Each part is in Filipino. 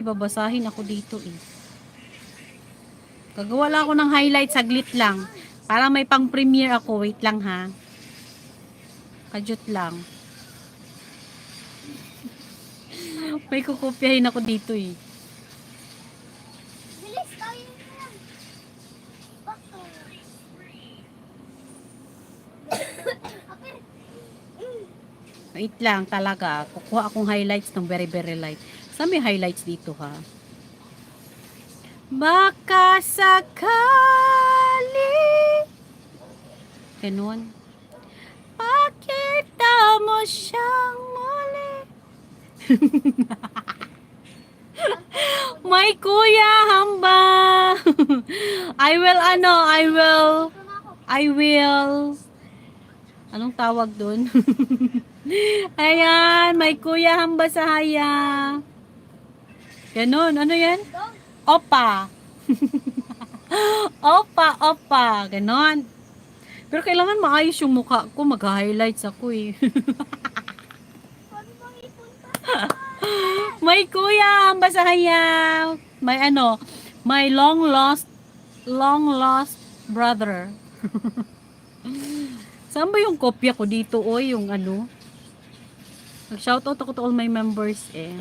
Babasahin ako dito eh. Gagawa lang ako ng highlight saglit lang. Para may pang premiere ako. Wait lang ha. Kajut lang. May kukopyahin ako dito eh. Bilis tayo yan. Wait lang talaga. Kukuha akong highlights ng very very light. Saan may highlights dito ha? Baka sakali. Ganun. Pakita mo siyang muli. May kuya hamba. I will anong tawag dun? Ayan, may kuya hamba sa haya. Ganun, ano yan? Opa. Opa. Ganon. Pero kailangan maayos yung mukha ko. Mag-highlights ako eh. May kuya ang basahaya. May long lost brother. Saan ba yung kopya ko dito o yung ano? Nag-shoutout ako to all my members eh.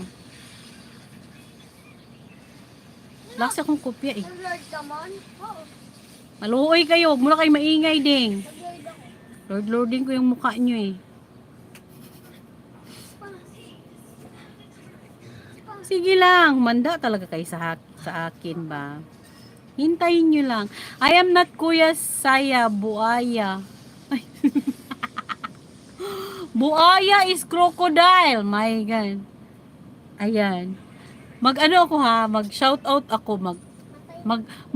Lakas akong kopya eh. Lord naman. Oo. Maluoy kayo, huwag muna kayo maingay ding. Lord ako. Lording ko yung mukha nyo eh. Sige lang, manda talaga kayo sa akin ba? Hintayin nyo lang. I am not Kuya Saya, buaya. Ay. Buaya is crocodile. My God. Ayan. Mag-ano ako ha, mag-shoutout ako,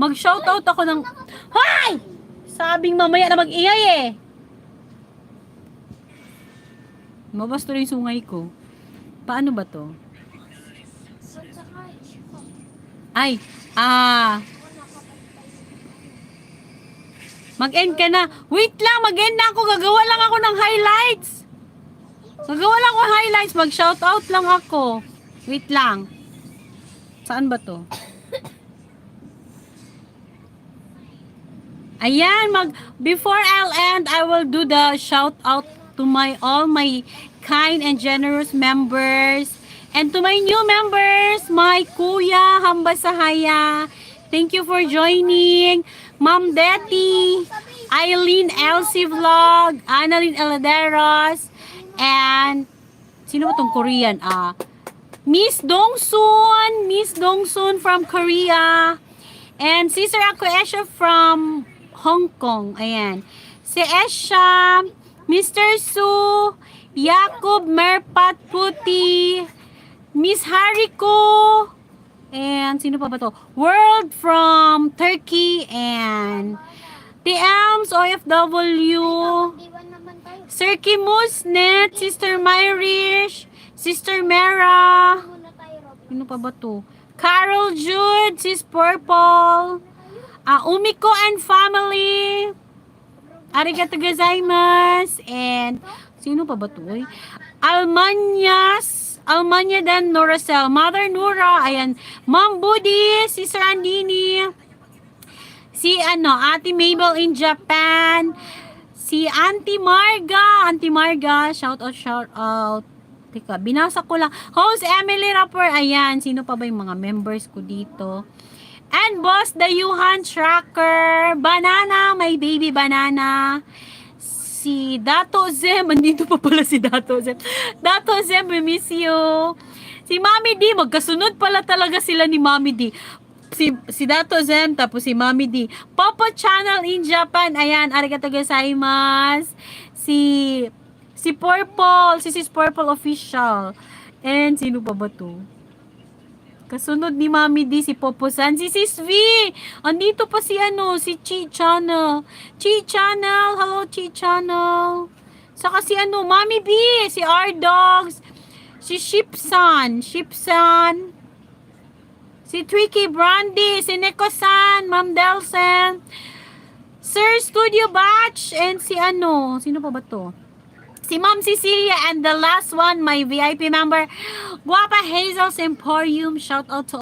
mag-shoutout ako ng, hay! Sabing mamaya na mag-ingay eh. Mabas tuloy yung sungay ko. Paano ba to? Ay, mag-end ka na. Wait lang, mag-end na ako. Gagawa lang ako ng highlights. Mag-shoutout lang ako. Wait lang. Saan ba to? Ayan, before I'll end, I will do the shout out to all my kind and generous members. And to my new members, my Kuya Hambasahaya. Thank you for joining. Ma'am Betty, Eileen Elsie Vlog, Annalyn Eladeros, and sino ba tong Korean? Miss Dongsun from Korea. And Sister Ako Esha from Hong Kong. Ayan. Si Esha, Mr. Su, Jacob Merpat Puti, Miss Hariko, and sino pa ba to? World from Turkey, and TMs OFW, Sir Kimusnet, Sister Myrish, Sister Mera, sino pa ba to? Carol Jude, Sis Purple, Umiko and family, arigato gozaimasu, and sino pa ba to? Almanya dan Noracel, Mother Nura, ayan, Ma'am Budi, Sister Andini, si Ate Mabel in Japan, si Auntie Marga, shout out. Teka, binasa ko lang. Host Emily Rapper, ayan, sino pa ba yung mga members ko dito? And Boss Dayuhan Tracker, Banana, my baby Banana, si Dato Zem, andito pa pala si Dato Zem. Dato Zem, we miss you. Si Mami D, magkasunod pala talaga sila ni Mami D. Si Dato Zem, tapos si Mami D. Popo Channel in Japan, ayan, arigato gozaimasu. Si Purple, si Sis Purple Official. And sino pa ba to? Kasunod ni Mami D, si Popo-san, si Sis V. Andito pa si si Chi Channel. Chi Channel, hello Chi Channel. Saka si Mami B, si R-Dogs, si Shipsan, si Tricky Brandy, si Neko-san, Ma'am Delsen, Sir Studio Batch, and si sino pa ba to? Si Si Ma'am Cecilia, and the last one, my VIP member, Guapa Hazel's Emporium. Shout out to